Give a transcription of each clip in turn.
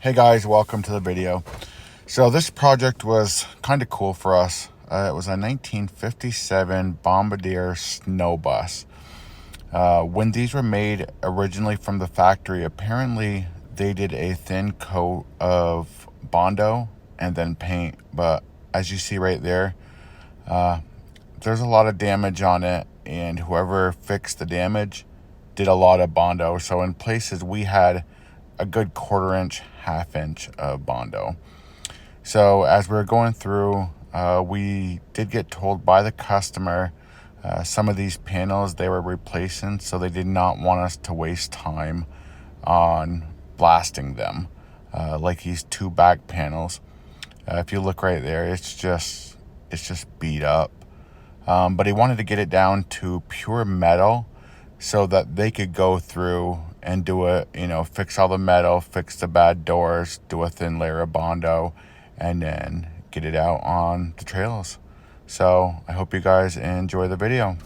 Hey guys, welcome to the video. So this project was kind of cool for us. It was a 1957 Bombardier snow bus. When these were made originally from the factory, apparently they did a thin coat of Bondo and then paint. But as you see right there, there's a lot of damage on it, and whoever fixed the damage did a lot of Bondo. So in places we had a good 1/4 inch, 1/2 inch of Bondo. So as we were going through, we did get told by the customer some of these panels they were replacing, so they did not want us to waste time on blasting them, like these two back panels. If you look right there, it's just beat up. But he wanted to get it down to pure metal so that they could go through and do it, fix all the metal, fix the bad doors, do a thin layer of Bondo, and then get it out on the trails. So I hope you guys enjoy the video.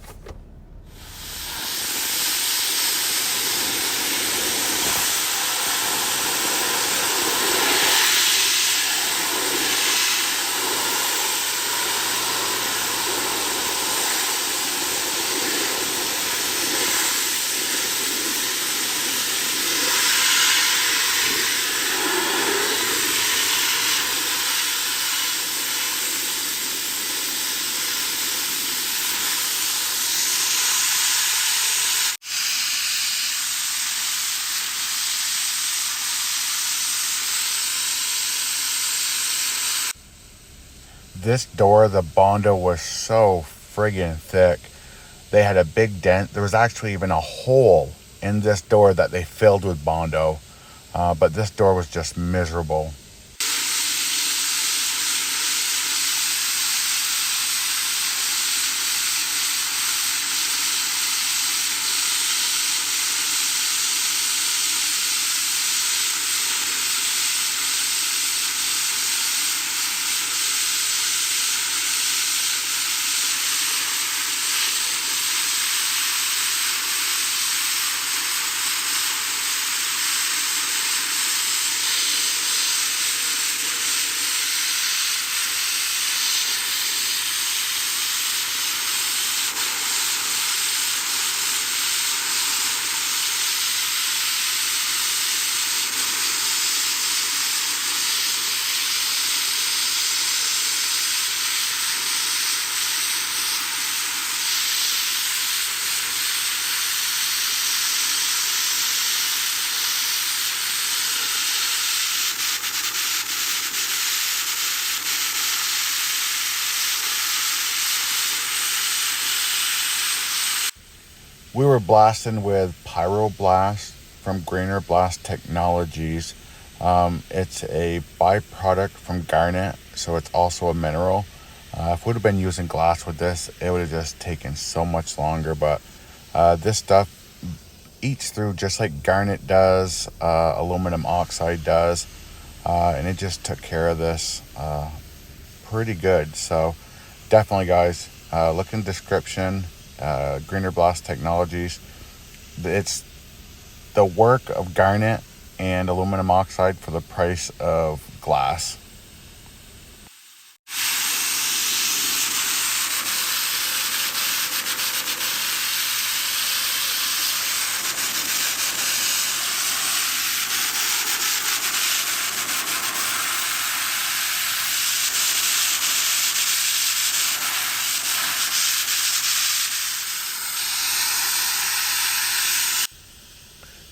This door, the Bondo was so friggin' thick. They had a big dent. There was actually even a hole in this door that they filled with Bondo. But this door was just miserable. We were blasting with PyroBlast from Blast Technologies. It's a byproduct from garnet, so it's also a mineral. If we would have been using glass with this, it would have just taken so much longer. But this stuff eats through just like garnet does, aluminum oxide does, and it just took care of this pretty good. So definitely, guys, look in the description. Blast Technologies. It's the work of garnet and aluminum oxide for the price of glass.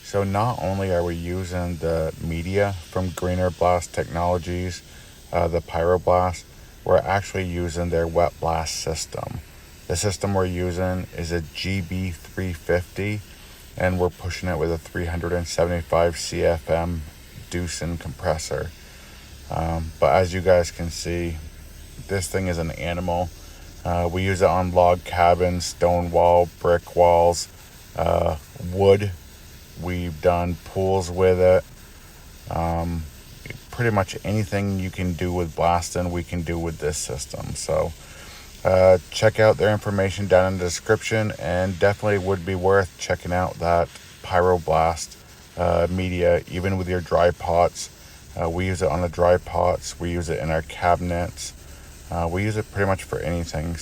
So not only are we using the media from Blast Technologies, the PyroBlast, we're actually using their wet blast system. The system we're using is a GB350, and we're pushing it with a 375 CFM Deucin compressor. But as you guys can see, this thing is an animal. We use it on log cabins, stone wall, brick walls, wood. We've done pools with it. Pretty much anything you can do with blasting, we can do with this system. So check out their information down in the description, and definitely would be worth checking out that PyroBlast media, even with your dry pots. We use it on the dry pots. We use it in our cabinets. We use it pretty much for anything.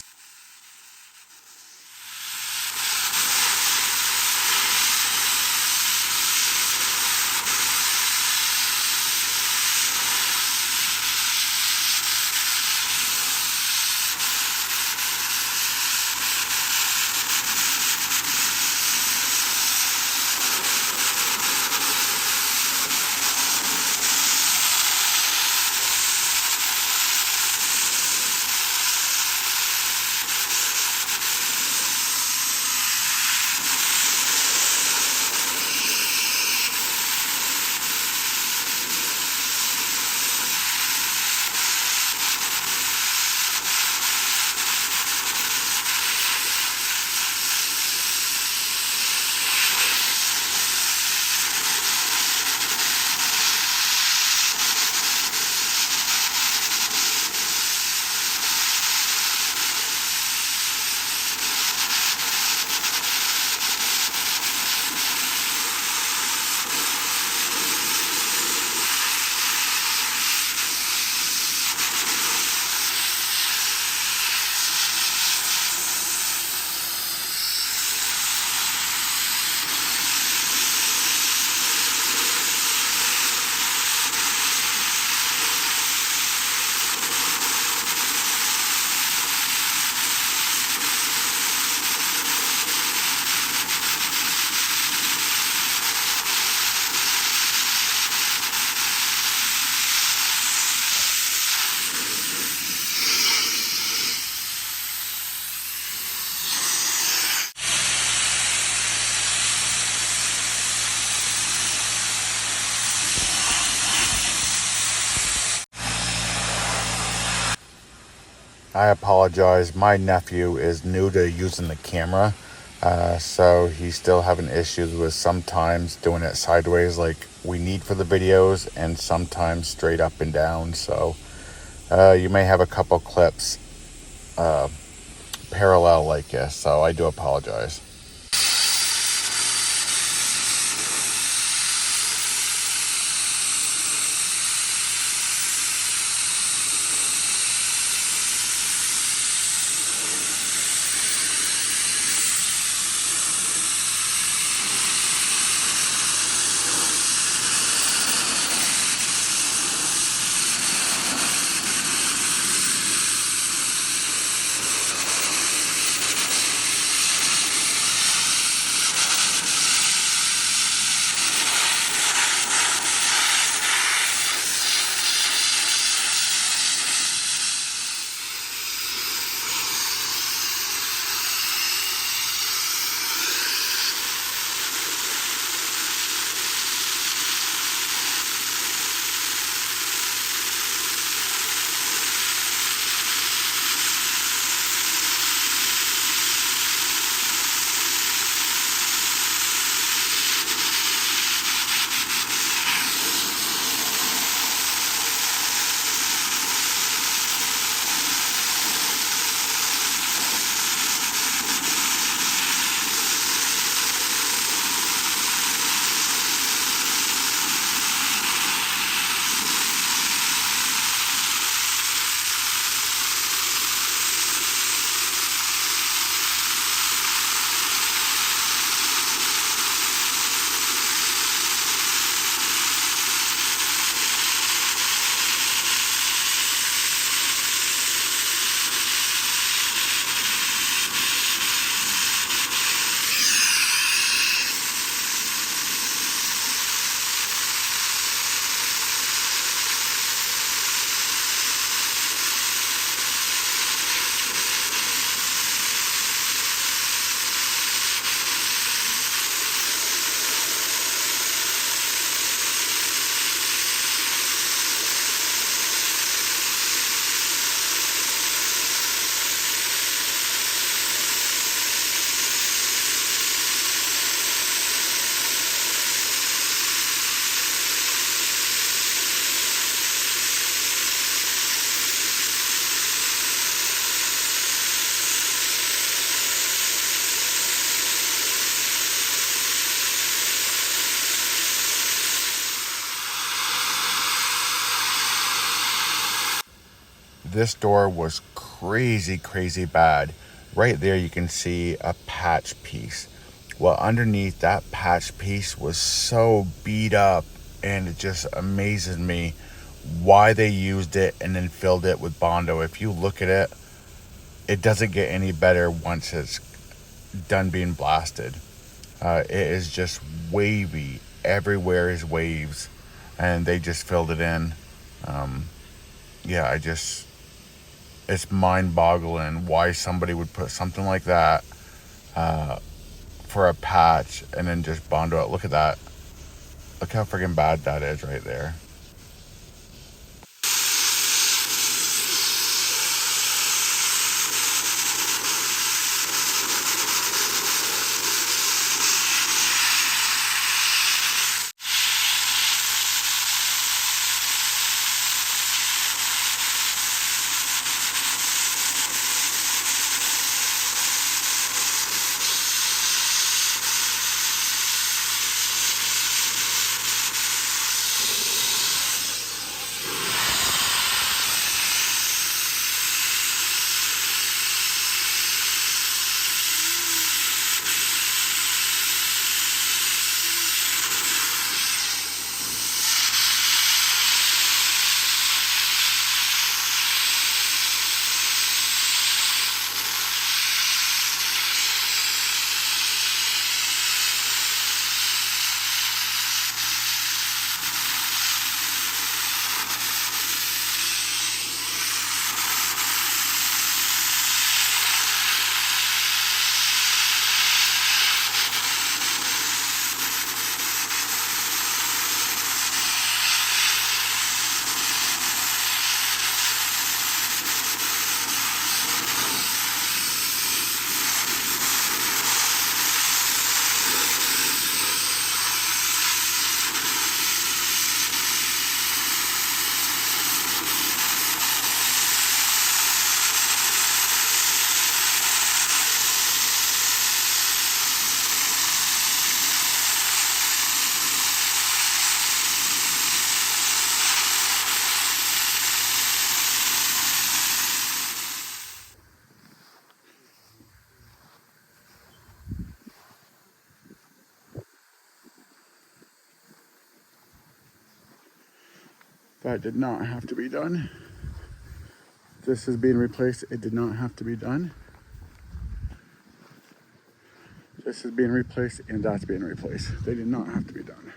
I apologize. My nephew is new to using the camera, so he's still having issues with sometimes doing it sideways like we need for the videos, and sometimes straight up and down. So you may have a couple clips parallel like this, so I do apologize. this door was crazy bad. Right there you can see a patch piece. Well, underneath that patch piece was so beat up, and it just amazes me why they used it and then filled it with Bondo. If you look at it, it doesn't get any better once it's done being blasted. It is just wavy. Everywhere is waves, and they just filled it in. Yeah, it's mind-boggling why somebody would put something like that for a patch and then just Bondo it. Look at that. Look how freaking bad that is right there. That did not have to be done. This is being replaced. It did not have to be done. This is being replaced and that's being replaced. They did not have to be done.